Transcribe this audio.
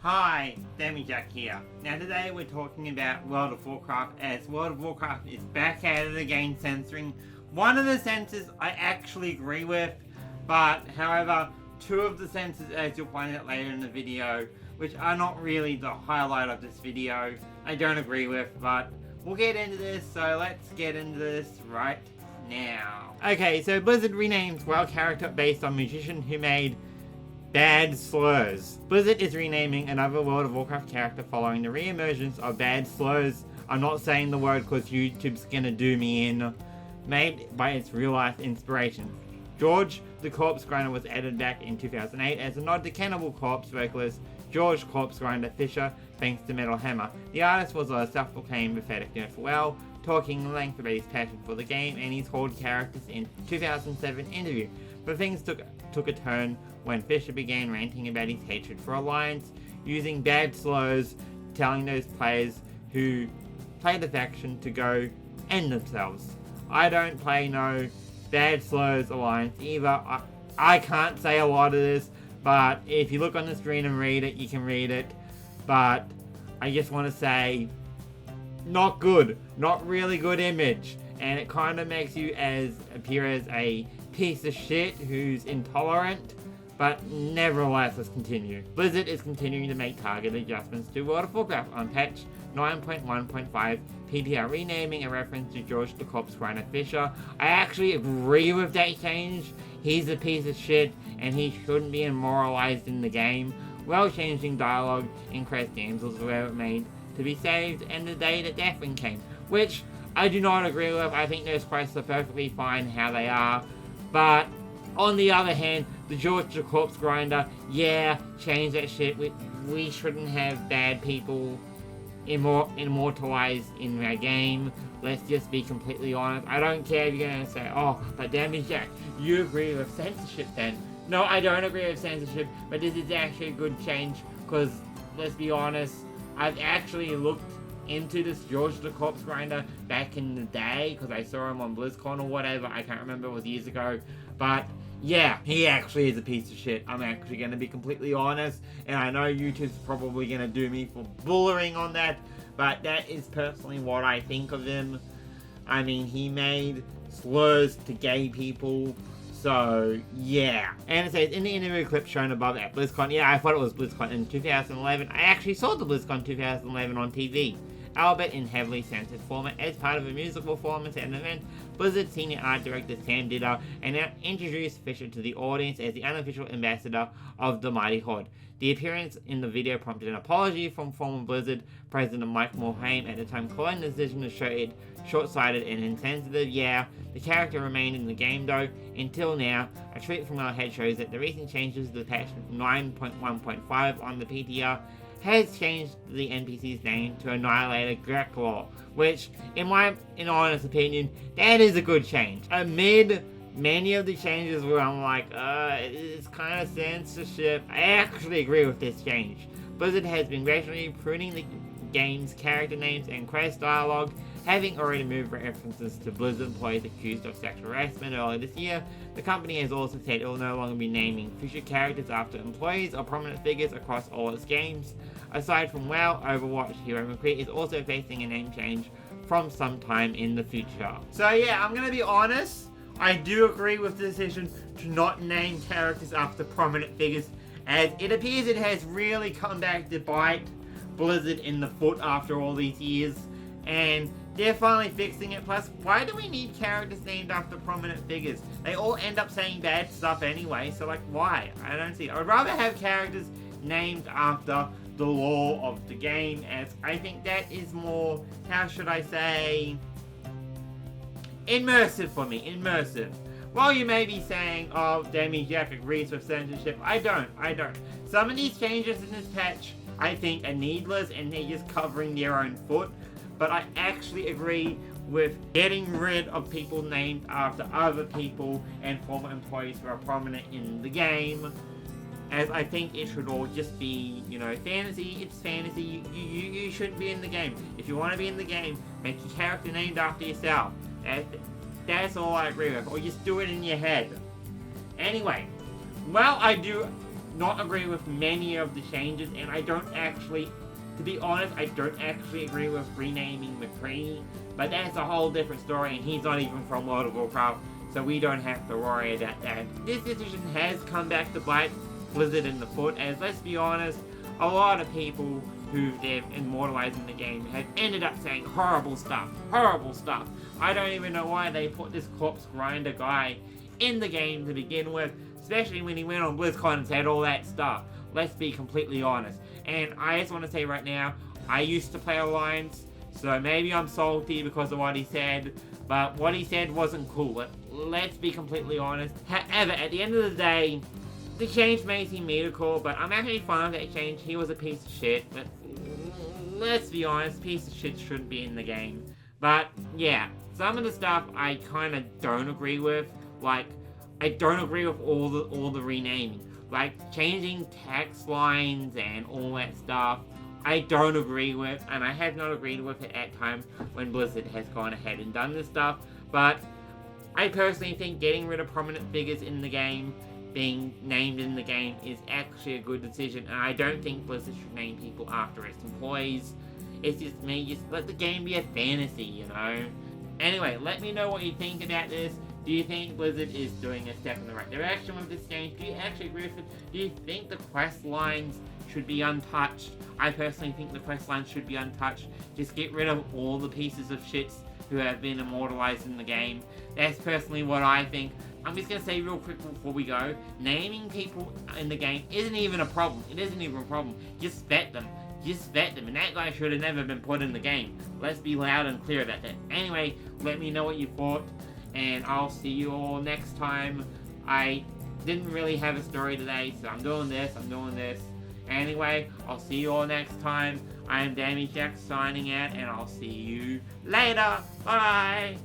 Hi, Demi here. Now today we're talking about World of Warcraft, as World of Warcraft is back at it again censoring. One of the censors I actually agree with, but however, two of the censors, as you'll find out later in the video, which are not really the highlight of this video, I don't agree with, but we'll get into this, so let's get into this right now. Okay, so Blizzard renames WoW character based on musician who made bad slurs. Blizzard is renaming another World of Warcraft character following the re-emergence of bad slurs. I'm not saying the word because YouTube's gonna do me in. Made by its real-life inspiration. George the Corpse Grinder was added back in 2008 as a nod to Cannibal Corpse vocalist George Corpse Grinder Fisher, thanks to Metal Hammer. The artist was a self-proclaimed pathetic nerd for WoW, talking at length about his passion for the game and his Horde characters in 2007 interview. But things took a turn when Fisher began ranting about his hatred for Alliance, using bad slurs, telling those players who play the faction to go end themselves. I don't play no bad slurs Alliance either. I can't say a lot of this, but if you look on the screen and read it, you can read it. But I just want to say, not good, not really good image, and it kind of makes you appear as a piece of shit who's intolerant. But nevertheless, let's continue. Blizzard is continuing to make targeted adjustments to World of Warcraft on patch 9.1.5 PTR, renaming a reference to George the Corpse Grinder Fisher. I actually agree with that change. He's a piece of shit and he shouldn't be immortalized in the game. Well, changing dialogue in Crest Damsels were made to be saved and the day that Deathwing came, which I do not agree with. I think those quests are perfectly fine how they are, but on the other hand, the George the Corpse Grinder, yeah, change that shit. We shouldn't have bad people immortalized in our game. Let's just be completely honest. I don't care if you're going to say, oh, but Demi Jack, you agree with censorship then. No, I don't agree with censorship, but this is actually a good change, because, let's be honest, I've actually looked into this George the Corpse Grinder back in the day, because I saw him on BlizzCon or whatever. I can't remember, it was years ago, but yeah, he actually is a piece of shit. I'm actually going to be completely honest, and I know YouTube's probably going to do me for bullying on that, but that is personally what I think of him. I mean, he made slurs to gay people, so yeah. And it says, in the interview clip shown above at BlizzCon, yeah, I thought it was BlizzCon in 2011. I actually saw the BlizzCon 2011 on TV, albeit in heavily censored format, as part of a musical performance at an event. Blizzard senior art director Sam Ditto introduced Fisher to the audience as the unofficial ambassador of the Mighty Horde. The appearance in the video prompted an apology from former Blizzard president Mike Mulhane, at the time calling the decision to show it short-sighted and insensitive. Yeah, the character remained in the game though, until now. A tweet from our head shows that the recent changes to the patch 9.1.5 on the PTR has changed the NPC's name to Annihilator Greklaw, which, in my honest opinion, that is a good change. Amid many of the changes where I'm like, it's kind of censorship, I actually agree with this change. Blizzard has been gradually pruning the game's character names and quest dialogue, having already moved references to Blizzard employees accused of sexual harassment earlier this year. The company has also said it will no longer be naming future characters after employees or prominent figures across all its games. Aside from WoW, Overwatch Hero McCree is also facing a name change from some time in the future. So yeah, I'm gonna be honest, I do agree with the decision to not name characters after prominent figures, as it appears it has really come back to bite Blizzard in the foot after all these years, and they're finally fixing it. Plus, why do we need characters named after prominent figures? They all end up saying bad stuff anyway, so like, why? I don't see it. I'd rather have characters named after the lore of the game, as I think that is more, how should I say, immersive for me, immersive. While you may be saying, oh, Demi Jack agrees with censorship, I don't. Some of these changes in this patch, I think, are needless and they're just covering their own foot, but I actually agree with getting rid of people named after other people and former employees who are prominent in the game, as I think it should all just be, you know, fantasy. It's fantasy. You shouldn't be in the game. If you want to be in the game, make your character named after yourself. That's all I agree with. Or just do it in your head. Anyway, well, I do not agree with many of the changes, and I don't actually, to be honest, I don't actually agree with renaming McCree, but that's a whole different story, and he's not even from World of Warcraft, so we don't have to worry about that. This decision has come back to bite Blizzard in the foot, as let's be honest, a lot of people who they've immortalized in the game have ended up saying horrible stuff. I don't even know why they put this corpse grinder guy in the game to begin with, especially when he went on BlizzCon and said all that stuff. Let's be completely honest. And I just want to say right now, I used to play Alliance, so maybe I'm salty because of what he said, but what he said wasn't cool. Let's be completely honest. However, at the end of the day, the change may seem medical, but I'm actually fine with that change. He was a piece of shit, but let's be honest, piece of shit shouldn't be in the game. But yeah, some of the stuff I kind of don't agree with. Like, I don't agree with all the renaming. Like, changing text lines and all that stuff, I don't agree with, and I have not agreed with it at times when Blizzard has gone ahead and done this stuff. But I personally think getting rid of prominent figures in the game, being named in the game, is actually a good decision, and I don't think Blizzard should name people after its employees. It's just me, just let the game be a fantasy, you know? Anyway, let me know what you think about this. Do you think Blizzard is doing a step in the right direction with this game? Do you actually agree with it? Do you think the quest lines should be untouched? I personally think the quest lines should be untouched. Just get rid of all the pieces of shits who have been immortalized in the game. That's personally what I think. I'm just going to say real quick before we go, naming people in the game isn't even a problem. It isn't even a problem. Just vet them. And that guy should have never been put in the game. Let's be loud and clear about that. Anyway, let me know what you thought, and I'll see you all next time. I didn't really have a story today, so I'm doing this. Anyway, I'll see you all next time. I am Demi signing out, and I'll see you later. Bye!